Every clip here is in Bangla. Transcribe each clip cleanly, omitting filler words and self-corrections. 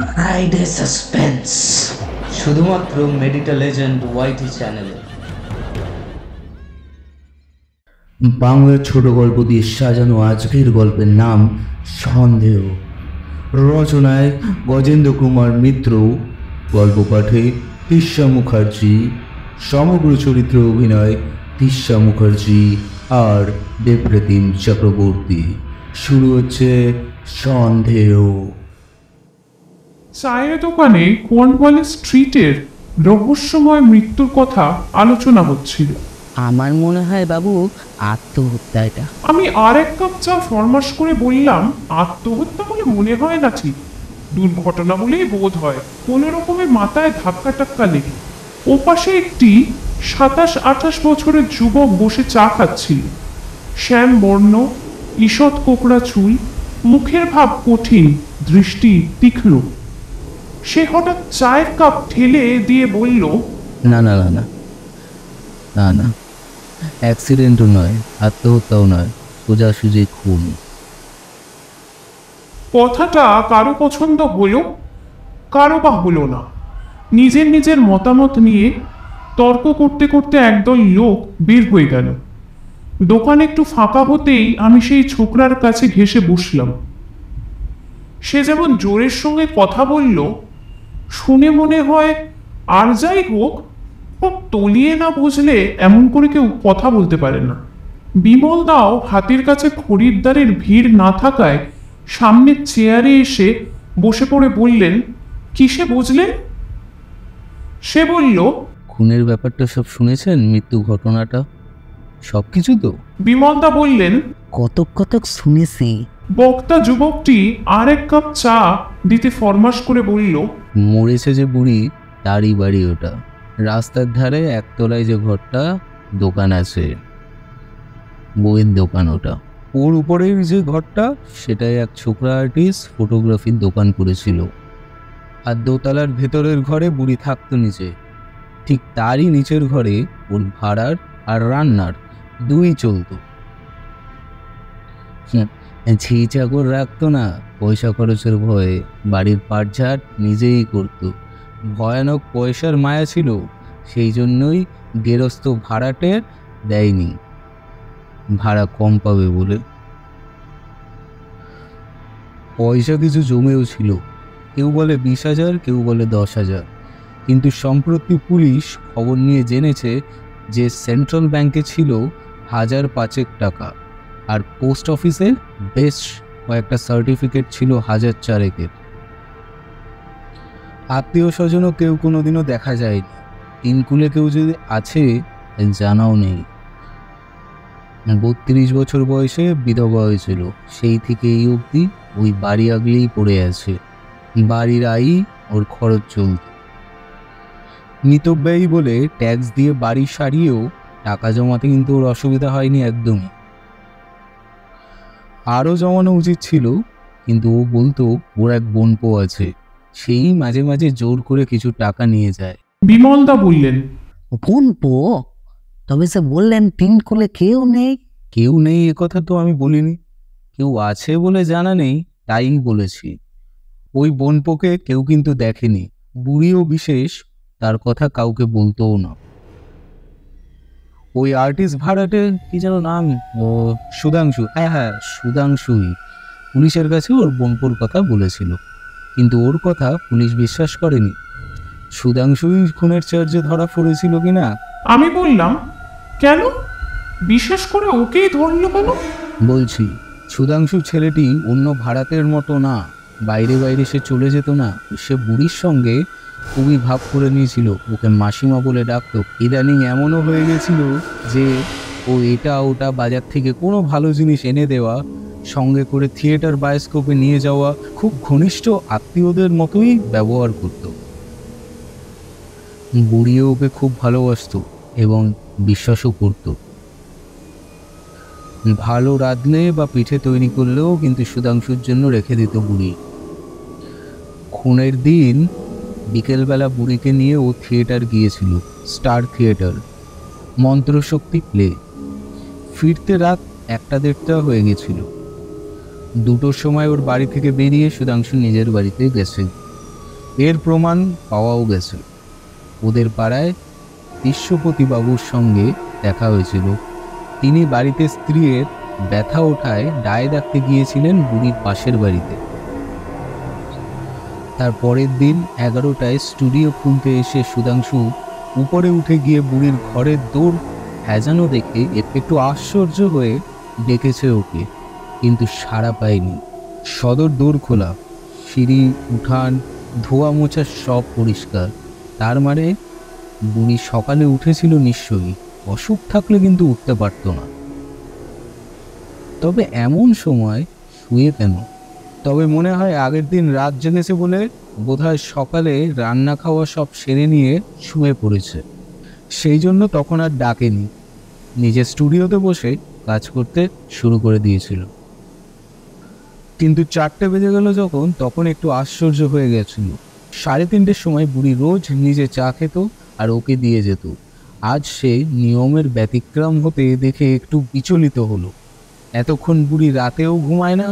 ফ্রাইডে সাসপেন্স, শুধুমাত্র মেডিটা লেজেন্ড ওয়াইটি চ্যানেলে। বাংলার ছোট গল্প দিয়ে সাজানো আজকের গল্পের নাম সন্দেহ। রচনায় গজেন্দ্র কুমার মিত্র, গল্প পাঠে তিস্সা মুখার্জি, সমগ্র চরিত্র অভিনয় তিস্সা মুখার্জি আর দেবপ্রতিম চক্রবর্তী। শুরু হচ্ছে সন্দেহ। চায়ের দোকানে কর্নওয়ালিস স্ট্রিটের রহস্যময় মৃত্যুর কথা আলোচনা হচ্ছিল। আমার মনে হয় বাবু আত্মহত্যা এটা। আমি আর এক কাপ চা ফরমাস করে বললাম, আত্মহত্যা বলে মনে হয় না, ঠিক দুর্ঘটনা বলেই বোধ হয়। কোনো রকমের মাথায় ধাক্কা টাক্কা লেগে। ওপাশে একটি 27-28 বছরের যুবক বসে চা খাচ্ছিল। শ্যাম বর্ণ, ঈষৎ কোকড়া চুল, মুখের ভাব কঠিন, দৃষ্টি তীক্ষ্ণ। সে হঠাৎ চায়ের কাপ ঠেলে দিয়ে বলল, না না না না না না, অ্যাক্সিডেন্টও নয়, আত্মহত্যাও নয়, সোজাসুজি খুন। কথাটা কারো পছন্দ হলো, কারো বা হলো না। নিজের নিজের মতামত নিয়ে তর্ক করতে করতে একদল লোক বের হয়ে গেল। দোকান একটু ফাঁকা হতেই আমি সেই ছোকরার কাছে ঘেঁষে বসলাম। সে যেমন জোরের সঙ্গে কথা বলল, শুনে মনে হয় আর যাই হোক, খুব তলিয়ে না বুঝলে এমন করে কেউ কথা বলতে পারে না। বিমল দাও হাতের কাছে খরিদ্দারের ভিড় না থাকায় সামনের চেয়ারে এসে বসে পড়ে বললেন, কিসে বুঝলেন? সে বলল, খুনের ব্যাপারটা সব শুনেছেন? মৃত্যু ঘটনাটা সব কিছু তো? বিমলদা বললেন, কতক কতক শুনেছি। বক্তা যুবকটি আর এক কাপ চা দিতে ফরমাস করে বলল, মরেছে যে বুড়ি, তারই বাড়ি ওটা। রাস্তার ধারে একতলায় যে ঘরটা, দোকান আছে, বইয়ের দোকান ওটা। ওর উপরের যে ঘরটা, সেটাই এক ছোকরা আর্টিস্ট ফটোগ্রাফির দোকান করেছিল। আর দোতলার ভেতরের ঘরে বুড়ি থাকতো নিচে। ঠিক তারই নিচের ঘরে ওর ভাড়ার আর রান্নার দুই চলতো। ঝি চাকর রাখতো না, পয়সা খরচের ভয়ে বাড়ির পাটঝাট নিজেই করতো। ভয়ানক পয়সার মায়া ছিল, সেই জন্যই গেরস্থ ভাড়াটে দেয়নি, ভাড়া কম পাবে বলে। পয়সা কিছু জমেও ছিল, কেউ বলে 20,000, কেউ বলে 10,000। কিন্তু সম্প্রতি পুলিশ খবর নিয়ে জেনেছে যে সেন্ট্রাল ব্যাংকে ছিল 1,500 টাকা, আর পোস্ট অফিসে বেশ কয়েকটা সার্টিফিকেট ছিল 1,400-এর। আত্মীয় স্বজনও কেউ কোনোদিনও দেখা যায়নি। তিনকুলে কেউ যদি আছে জানাও নেই। 32 বছর বয়সে বিধবা হয়েছিল, সেই থেকে এই অবধি ওই বাড়ি আগলেই পড়ে আছে। বাড়ির আয় ওর খরচ চলত। মিতব্যয়ী বলে ট্যাক্স দিয়ে বাড়ি সারিয়েও টাকা জমাতে কিন্তু ওর অসুবিধা হয়নি একদমই। আরও জমানো উচিত ছিল, কিন্তু ও বলতো ওর এক বোনপো আছে, সেই মাঝে মাঝে জোর করে কিছু টাকা নিয়ে যায়। বিমলদা বললেন, বোনপো? তবে সে বললেন তিনকুলে কেউ নেই। কেউ নেই এ কথা তো আমি বলিনি, কেউ আছে বলে জানা নেই, তাই বলেছি। ওই বোনপোকে কেউ কিন্তু দেখেনি, বুড়িও বিশেষ তার কথা কাউকে বলতোও না। ওই আর্টিস্ট ভাড়াটে কি যেন নাম, ও সুধাংশু, হ্যাঁ সুধাংশুই পুলিশের কাছে ওর বোনপোর কথা বলেছিল, কিন্তু ওর কথা পুলিশ বিশ্বাস করেনি। সুধাংশুই খুনের চার্জে ধরা পড়েছিল কিনা। আমি বললাম, কেন বিশেষ করে ওকেই ধরল কেন? বলছি, সুধাংশু ছেলেটি অন্য ভাড়াতের মতো না, বাইরে বাইরে সে চলে যেত না। সে বুড়ির সঙ্গে খুবই ভাব করে নিয়েছিল, ওকে মাসিমা বলে ডাকতো। ইদানিং এমনও হয়ে গেছিল যে ও এটা ওটা বাজার থেকে কোনো ভালো জিনিস এনে দেওয়া, সঙ্গে করে থিয়েটার বায়োস্কোপে নিয়ে যাওয়া, খুব ঘনিষ্ঠ আত্মীয়দের মতোই ব্যবহার করত। বুড়িও ওকে খুব ভালোবাসত এবং বিশ্বাসও করত। ভালো রাঁধলে বা পিঠে তৈরি করলেও কিন্তু সুধাংশুর জন্য রেখে দিত বুড়ি। খুনের দিন বিকেলবেলা বুড়িকে নিয়ে ও থিয়েটার গিয়েছিল, স্টার থিয়েটার, মন্ত্রশক্তি প্লে। ফিরতে রাত 1-1:30 হয়ে গেছিল। 2টোর সময় ওর বাড়ি থেকে বেরিয়ে সুধাংশু নিজের বাড়িতে গেছে। এর প্রমাণ পাওয়াও গেছে। ওদের পাড়ায় বিশ্বপতিবাবুর সঙ্গে দেখা হয়েছিল। তিনি বাড়িতে স্ত্রীর ব্যথা ওঠায় ডায়ে ডাকতে গিয়েছিলেন বুড়ির পাশের বাড়িতে। তার পরের দিন 11টায় স্টুডিও খুলতে এসে সুধাংশু উপরে উঠে গিয়ে বুড়ির ঘরের দৌড় ভেজানো দেখে একটু আশ্চর্য হয়ে ডেকেছে ওকে, কিন্তু সাড়া পায়নি। সদর দৌড় খোলা, সিঁড়ি, উঠান, ধোয়া মোছা সব পরিষ্কার। তার মানে বুড়ি সকালে উঠেছিল নিশ্চয়ই, অসুখ থাকলে কিন্তু উঠতে পারত না। তবে এমন সময় শুয়ে কেন? তবে মনে হয় আগের দিন রাত জেগেছে বলে বোধহয় সকালে রান্না খাওয়া সব সেরে নিয়ে শুয়ে পড়েছে, সেই জন্য তখন আর ডাকেনি। নিজের স্টুডিওতে বসে কাজ করতে শুরু করে দিয়েছিল। কিন্তু 4টে বেজে গেল যখন, তখন একটু আশ্চর্য হয়ে গেছিল। 3:30-র সময় বুড়ি রোজ নিজে চা খেত আর ওকে দিয়ে যেত। আজ সে নিয়মের ব্যতিক্রম হতে দেখে একটু বিচলিত হলো। এতক্ষণ বুড়ি রাতেও ঘুমায় না,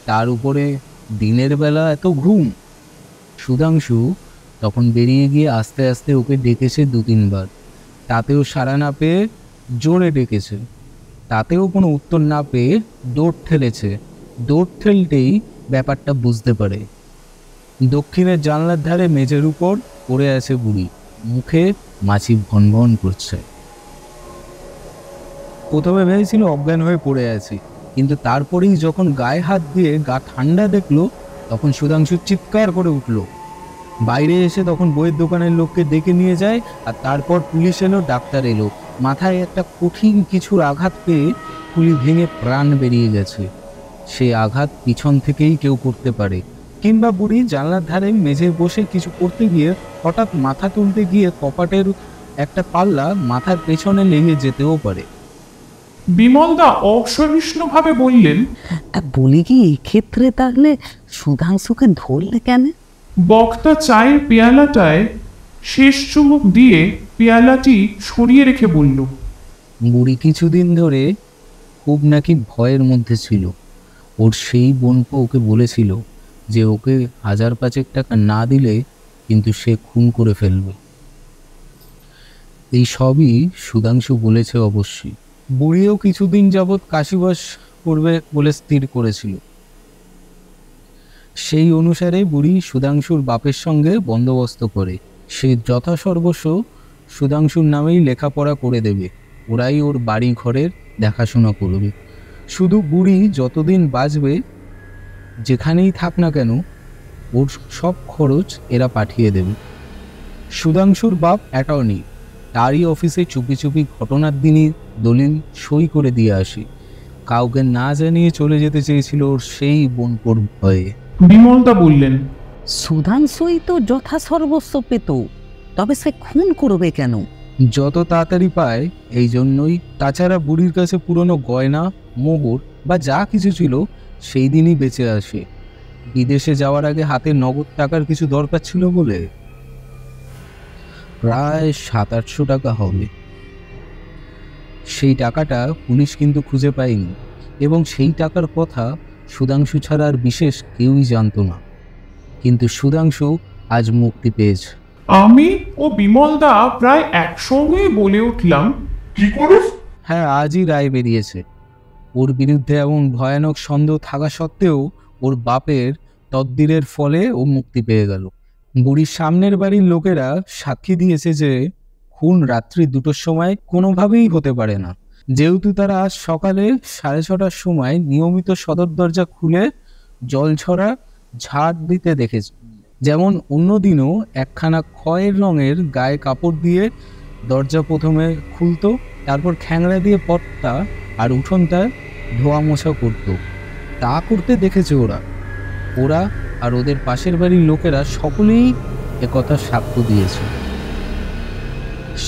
তার উপরে দিনের বেলা এত ঘুম। সুধাংশু তখন বেরিয়ে গিয়ে আস্তে আস্তে ওকে ডেকেছে 2-3 বার। তাতেও সাড়া না পেয়ে জোরে ডেকেছে, তাতেও কোনো উত্তর না পেয়ে দৌড় ঠেলেছে। দৌড় ঠেলতেই ব্যাপারটা বুঝতে পারে। দক্ষিণের জানলার ধারে মেঝের উপর পড়ে আছে বুড়ি, মুখে মাছি ভনভন করছে। প্রথমে ভেবেছিল অজ্ঞান হয়ে পড়ে আছে, কিন্তু তারপরেই যখন গায়ে হাত দিয়ে গা ঠান্ডা দেখলো, তখন সুধাংশু চিৎকার করে উঠল। বাইরে এসে তখন বইয়ের দোকানের লোককে ডেকে নিয়ে যায়, আর তারপর পুলিশ এলো, ডাক্তার এলো। মাথায় একটা কঠিন কিছুর আঘাত পেয়ে খুলি ভেঙে প্রাণ বেরিয়ে গেছে। সে আঘাত পিছন থেকেই কেউ করতে পারে, কিংবা বুড়ি জানলার ধারে মেঝে বসে কিছু করতে গিয়ে হঠাৎ মাথা তুলতে গিয়ে কপাটের একটা পাল্লা মাথার পেছনে লেগে যেতেও পারে। বিমলদা অসহিষ্ণুভাবে বললেন, বলি কি, এক্ষেত্রে তাহলে সুধাংশুকে ধরলে কেন? বক্তা চায়ের পেয়ালাটায় শেষ চুমুক দিয়ে পেয়ালাটি সরিয়ে রেখে বলল, বুড়ি কিছুদিন ধরে খুব নাকি ভয়ের মধ্যে ছিল। ওর সেই বোনপো ওকে বলেছিল যে ওকে 1000-5 টাকা না দিলে কিন্তু সে খুন করে ফেলবে। এই সবই সুধাংশু বলেছে অবশ্যই। বুড়িও কিছুদিন যাবৎ কাশিবাস করবে বলে স্থির করেছিল। সেই অনুসারে বুড়ি সুধাংশুর বাপের সঙ্গে বন্দোবস্ত করে। সে যথাসর্বস্ব সুধাংশুর নামেই লেখাপড়া করে দেবে, ওরাই ওর বাড়ি ঘরের দেখাশোনা করবে। শুধু বুড়ি যতদিন বাঁচবে, যেখানেই থাক না কেন, ওর সব খরচ এরা পাঠিয়ে দেবে। সুধাংশুর বাপ অ্যাটর্নি, তারই অফিসে চুপি চুপি ঘটনার দিনই দলিল সই করে দিয়ে আসে। কাউকে না জানিয়ে চলে যেতে চেয়েছিল ওর সেই বোনপোর ভয়ে। বিমলদা বললেন, সুধাংশুই তো যথাসর্বস্ব পেত, তবে সে খুন করবে কেন? যত তাড়াতাড়ি পায় এই জন্যই। তাছাড়া বুড়ির কাছে পুরনো গয়না, মোহর বা যা কিছু ছিল সেই দিনই বেঁচে আসে। বিদেশে যাওয়ার আগে হাতে নগদ টাকার কিছু দরকার ছিল বলে। প্রায় 700-800 টাকা হবে। সেই টাকাটা পুলিশ কিন্তু খুঁজে পায়নি, এবং সেই টাকার কথা সুধাংশু ছাড়া আর বিশেষ কেউই জানতো না। কিন্তু সুধাংশু আজ মুক্তি পেয়েছে। আমি ও বিমলদা প্রায় একসঙ্গেই বলে উঠলাম, কি করে? হ্যাঁ, আজই রায় বেরিয়েছে। ওর বিরুদ্ধে এমন ভয়ানক সন্দেহ থাকা সত্ত্বেও ওর বাপের তদবিরের ফলে ও মুক্তি পেয়ে গেল। বুড়ির সামনের বাড়ির লোকেরা সাক্ষী দিয়েছে যে খুন রাত্রি 2টোর সময় কোনোভাবেই হতে পারে না, যেহেতু তারা আজ সকালে 6:30টার সময় নিয়মিত সদর দরজা খুলে জল ছড়া ঝাড় দিতে দেখেছে। যেমন অন্যদিনও একখানা খয়ের রঙের গায়ে কাপড় দিয়ে দরজা প্রথমে খুলতো, তারপর খ্যাংড়া দিয়ে পথটা আর উঠোনটা ধোয়া মোছা করতো। তা করতে দেখেছে ওরা আর ওদের পাশের বাড়ির লোকেরা সকলেই একথা সাক্ষ্য দিয়েছে।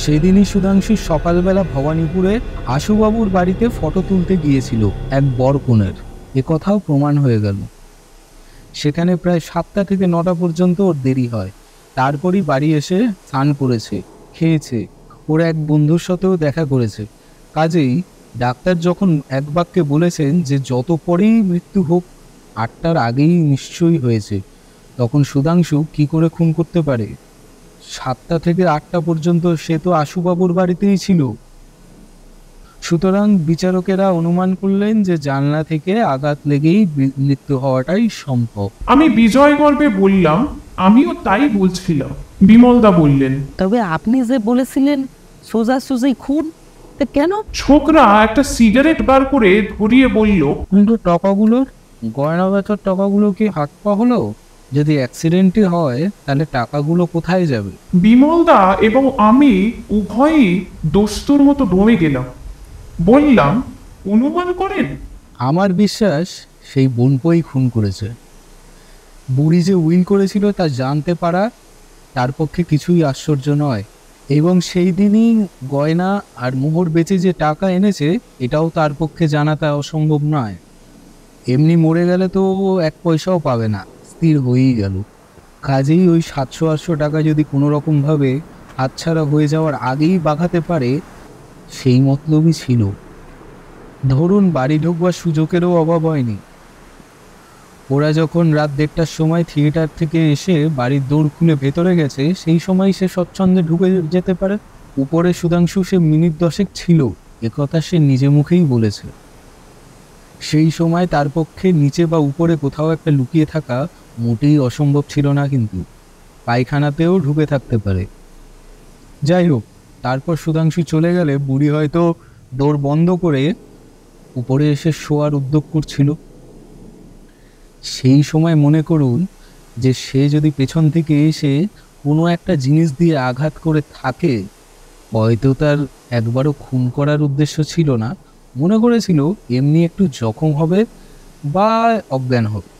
সেদিনই সুধাংশু সকালবেলা ভবানীপুরে আশুবাবুর বাড়িতে ফটো তুলতে গিয়েছিল এক বরকনের, একথাও প্রমাণ হয়ে গেল। সেখানে প্রায় 7টা থেকে 9টা পর্যন্ত ওর দেরি হয়। তারপরই বাড়ি এসে স্নান করেছে, খেয়েছে, ওর এক বন্ধুর সাথেও দেখা করেছে। কাজেই ডাক্তার যখন এক বাক্যে বলেছেন যে যত পরেই মৃত্যু হোক 8টার আগেই নিশ্চয়ই হয়েছে, তখন সুধাংশু কি করে খুন করতে পারে? 7টা থেকে 8টা পর্যন্ত সে তো আশুবাবুর বাড়িতেই ছিল। সুতরাং বিচারকেরা অনুমান করলেন যে জানলা থেকে আঘাত লেগেই মৃত্যু হওয়াটাই সম্ভব। আমি বিজয় গর্বে বললাম, আমিও তাই বলছিলাম। বিমলদা বললেন, তবে আপনি যে বলেছিলেন সোজাসুজি খুন, তা কেন? ছোকরা একটা সিগারেট বার করে ধরিয়ে বলল, কিন্তু টাকাগুলো, গয়না বেচার টাকাগুলো কি হাত পা হলো? যদি অ্যাক্সিডেন্টই হয় তাহলে টাকাগুলো কোথায় যাবে? বিমলদা এবং আমি উভয়ই দস্তুর মতো দমে গেলাম। বললাম, অনুমান করেন? আমার বিশ্বাস সেই বোনপোই খুন করেছে। বুড়ি যে উইল করেছিল তা জানতে পারা তার পক্ষে কিছুই আশ্চর্য নয়, এবং সেই দিনই গয়না আর মোহর বেচে যে টাকা এনেছে এটাও তার পক্ষে জানাটা অসম্ভব নয়। এমনি মরে গেলে তো ও 1 পয়সাও পাবে না, স্থির হয়েই গেল। কাজেই ওই 700-800 টাকা যদি কোনো রকমভাবে হাতছাড়া হয়ে যাওয়ার আগেই বাগাতে পারে, সেই মতলবই ছিল। ধরুন বাড়ি ঢোকবার সুযোগেরও অভাব হয়নি। ওরা যখন রাত 1:30টার সময় থিয়েটার থেকে এসে বাড়ির দৌড় খুলে ভেতরে গেছে, সেই সময় সে স্বচ্ছন্দে ঢুকে যেতে পারে। উপরে সুধাংশু সে মিনিট 10 ছিল, একথা সে নিজে মুখেই বলেছে। সেই সময় তার পক্ষে নিচে বা উপরে কোথাও একটা লুকিয়ে থাকা মোটেই অসম্ভব ছিল না, কিন্তু পায়খানাতেও ঢুকে থাকতে পারে। যাই হোক, তারপর সুধাংশু চলে গেলে বুড়ি হয়তো দৌড় বন্ধ করে উপরে এসে শোয়ার উদ্যোগ করছিল। সেই সময় মনে করুন যে সে যদি পেছন থেকে এসে কোনো একটা জিনিস দিয়ে আঘাত করে থাকে, হয়তো তার একবারও খুন করার উদ্দেশ্য ছিল না, মনে করেছিল এমনি একটু জখম হবে বা অজ্ঞান হবে।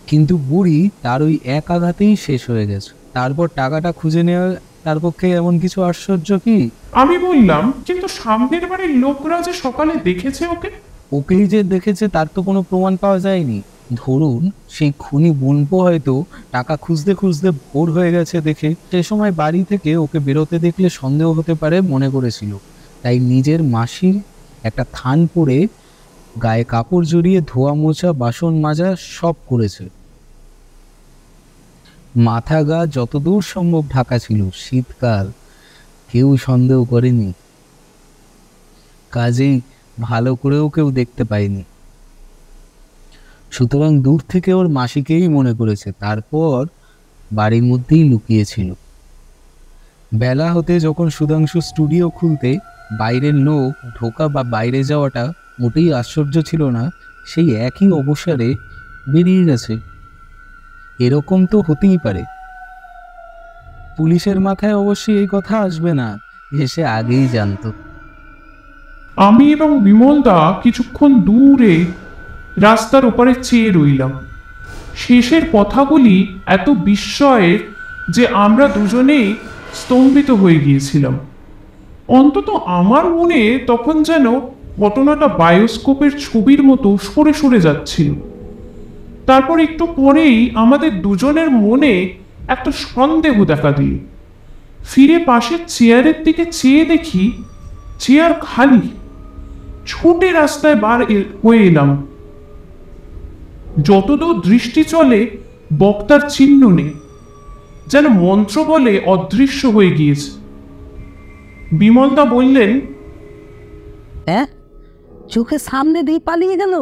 কিন্তু বুড়ি তার ওই এক আঘাতেই শেষ হয়ে গেছে। তারপর টাকাটা খুঁজে নেওয়া তার পক্ষে এমন কিছু আশ্চর্য কি? আমি বললাম, কিন্তু সামনের বাড়ির লোকরা যে সকালে দেখেছে ওকে। ওকেই যে দেখেছে তার তো কোনো প্রমাণ পাওয়া যায়নি। ধরুন সেই খুনি বোনপো হয়তো টাকা খুঁজতে খুঁজতে ভোর হয়ে গেছে দেখে সে সময় বাড়ি থেকে ওকে বেরোতে দেখলে সন্দেহ হতে পারে মনে করেছিল, তাই নিজের মাসির একটা থান পরে গায়ে কাপড় জড়িয়ে ধোয়া মোছা বাসন মাজা সব করেছে। মাথা গা যতদূর সম্ভব ঢাকা ছিল, শীতকাল, কেউ সন্দেহ করেনি। কাজেই ভালো করেও কেউ দেখতে পায়নি। সুতরাং দূর থেকে ওর মাসিকেই মনে করেছে, তারপর বাড়ির মধ্যেই লুকিয়েছিল। বেলা হতে যখন সুধাংশু স্টুডিও খুলতে বাইরের লোক ঢোকা বা বাইরে যাওয়াটা মোটেই আশ্চর্য ছিল না, সেই একই অবসরে বেরিয়ে গেছে। এরকম তো হতেই পারে। পুলিশের মাথায় অবশ্যই এই কথা আসবে না, এসে আগেই জানতো। আমি এবং বিমলদা কিছুক্ষণ দূরে রাস্তার ওপারে চেয়ে রইলাম। শেষের কথাগুলি এত বিস্ময়ের যে আমরা দুজনেই স্তম্ভিত হয়ে গিয়েছিলাম। অন্তত আমার মনে তখন যেন ঘটনাটা বায়োস্কোপের ছবির মতো সরে সরে যাচ্ছিল। তারপর একটু পরেই আমাদের দুজনের মনে একটা সন্দেহ দেখা দিল। ফিরে পাশের চেয়ারের দিকে চেয়ে দেখি চেয়ার খালি। ছুটে রাস্তায় হয়ে এলাম। যতদূর দৃষ্টি চলে বক্তার চিহ্ন নেই, যেন মন্ত্র বলে অদৃশ্য হয়ে গিয়েছে। বিমলদা বললেন, হ্যাঁ, চোখের সামনে দিয়ে পালিয়ে গেল।